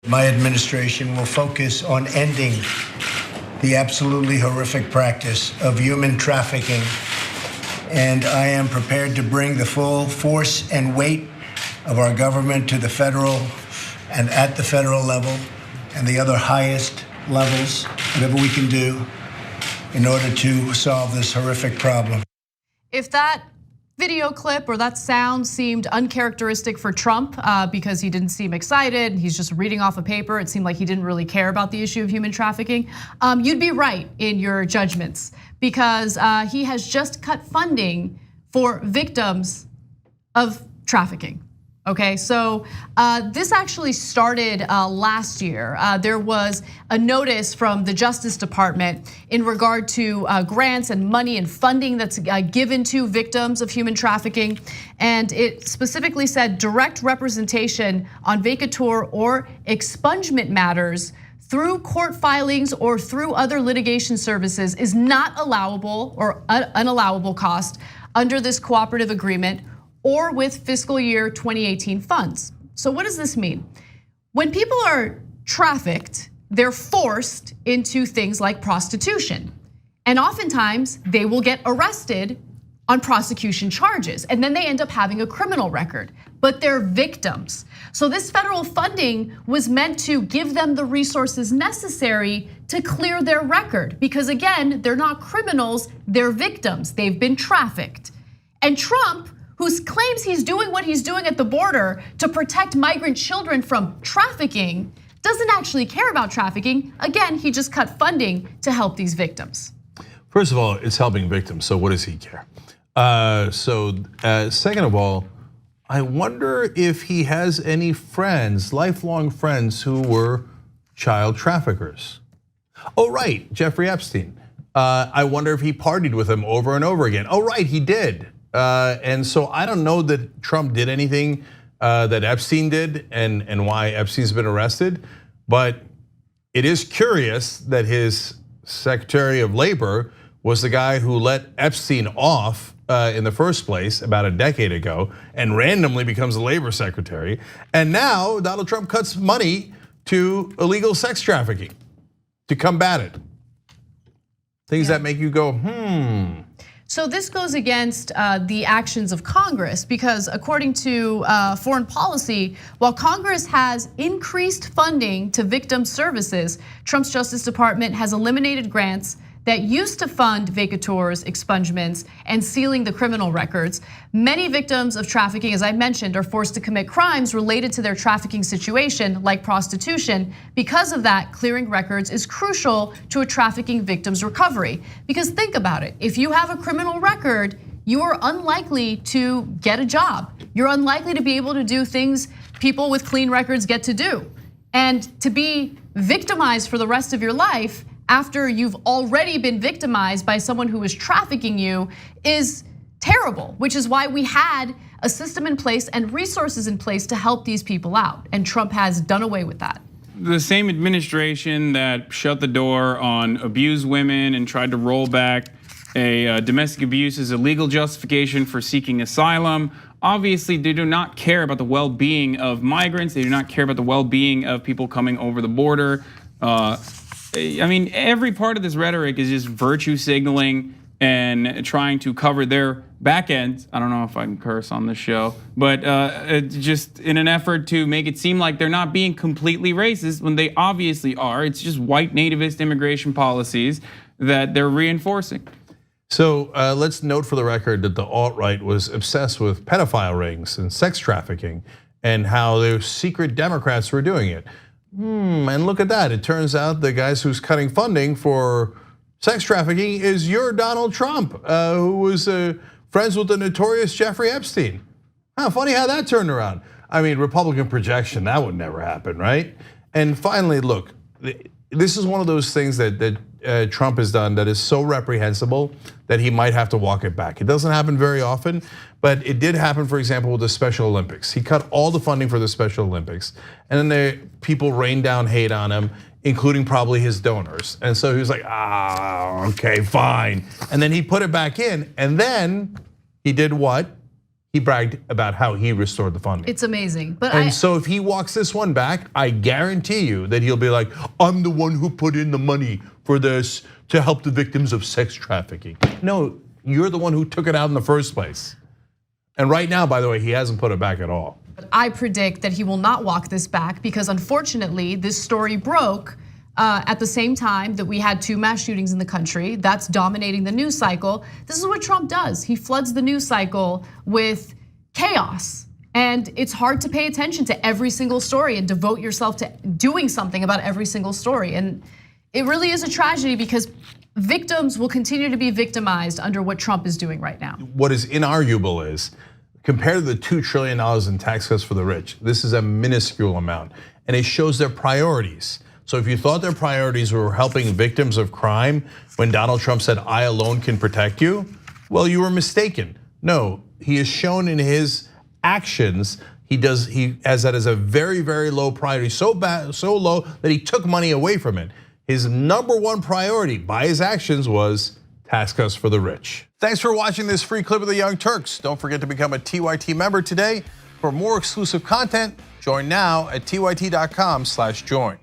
My administration will focus on ending the absolutely horrific practice of human trafficking, and I am prepared to bring the full force and weight of our government to the federal and at the federal level and the other highest levels, whatever we can do in order to solve this horrific problem. If that video clip or that sound seemed uncharacteristic for Trump because he didn't seem excited, he's just reading off a paper, it seemed like he didn't really care about the issue of human trafficking, you'd be right in your judgments because he has just cut funding for victims of trafficking. Okay, so this actually started last year. There was a notice from the Justice Department in regard to grants and money and funding that's given to victims of human trafficking. And it specifically said direct representation on vacatur or expungement matters through court filings or through other litigation services is not allowable or an allowable cost under this cooperative agreement or with fiscal year 2018 funds. So what does this mean? When people are trafficked, they're forced into things like prostitution. And oftentimes they will get arrested on prosecution charges, and then they end up having a criminal record, but they're victims. So this federal funding was meant to give them the resources necessary to clear their record, because again, they're not criminals, they're victims, they've been trafficked. And Trump, who claims he's doing what he's doing at the border to protect migrant children from trafficking, doesn't actually care about trafficking. Again, he just cut funding to help these victims. First of all, it's helping victims, so what does he care? Second of all, I wonder if he has any friends, lifelong friends who were child traffickers. Oh right, Jeffrey Epstein. I wonder if he partied with him over and over again. Oh right, he did. And so I don't know that Trump did anything that Epstein did and why Epstein's been arrested, but it is curious that his Secretary of Labor was the guy who let Epstein off in the first place about a decade ago and randomly becomes the labor secretary. And now Donald Trump cuts money to illegal sex trafficking to combat it. Things that make you go, So this goes against the actions of Congress because according to foreign policy, while Congress has increased funding to victim services, Trump's Justice Department has eliminated grants that used to fund vacatures, expungements, and sealing the criminal records. Many victims of trafficking, as I mentioned, are forced to commit crimes related to their trafficking situation, like prostitution. Because of that, clearing records is crucial to a trafficking victim's recovery. Because think about it, if you have a criminal record, you are unlikely to get a job. You're unlikely to be able to do things people with clean records get to do. And to be victimized for the rest of your life after you've already been victimized by someone who is trafficking you is terrible, which is why we had a system in place and resources in place to help these people out. And Trump has done away with that. The same administration that shut the door on abused women and tried to roll back a domestic abuse as a legal justification for seeking asylum. Obviously, they do not care about the well-being of migrants. They do not care about the well-being of people coming over the border. I mean, every part of this rhetoric is just virtue signaling and trying to cover their back end. I don't know if I can curse on this show, but just in an effort to make it seem like they're not being completely racist when they obviously are. It's just white nativist immigration policies that they're reinforcing. So let's note for the record that the alt-right was obsessed with pedophile rings and sex trafficking and how those secret Democrats were doing it. And look at that, it turns out the guys who's cutting funding for sex trafficking is your Donald Trump, who was friends with the notorious Jeffrey Epstein. Funny how that turned around. I mean, Republican projection, that would never happen, right? And finally, look, this is one of those things that Trump has done that is so reprehensible that he might have to walk it back. It doesn't happen very often, but it did happen, for example, with the Special Olympics. He cut all the funding for the Special Olympics, and then people rained down hate on him, including probably his donors. And so he was like, okay, fine. And then he put it back in, and then he did what? he bragged about how he restored the funding. It's amazing. But And so if he walks this one back, I guarantee you that he'll be like, I'm the one who put in the money for this to help the victims of sex trafficking. No, you're the one who took it out in the first place. And right now, by the way, he hasn't put it back at all. I predict that he will not walk this back because unfortunately, this story broke at the same time that we had 2 mass shootings in the country. That's dominating the news cycle. This is what Trump does. He floods the news cycle with chaos. And it's hard to pay attention to every single story and devote yourself to doing something about every single story. And it really is a tragedy because victims will continue to be victimized under what Trump is doing right now. What is inarguable is, compared to the $2 trillion in tax cuts for the rich, this is a minuscule amount. And it shows their priorities. So if you thought their priorities were helping victims of crime when Donald Trump said, I alone can protect you, well, you were mistaken. No, he has shown in his actions, he has that as a very, very low priority, so low that he took money away from it. His #1 priority by his actions was tax cuts for the rich. Thanks for watching this free clip of the Young Turks. Don't forget to become a TYT member today. For more exclusive content, join now at tyt.com/join.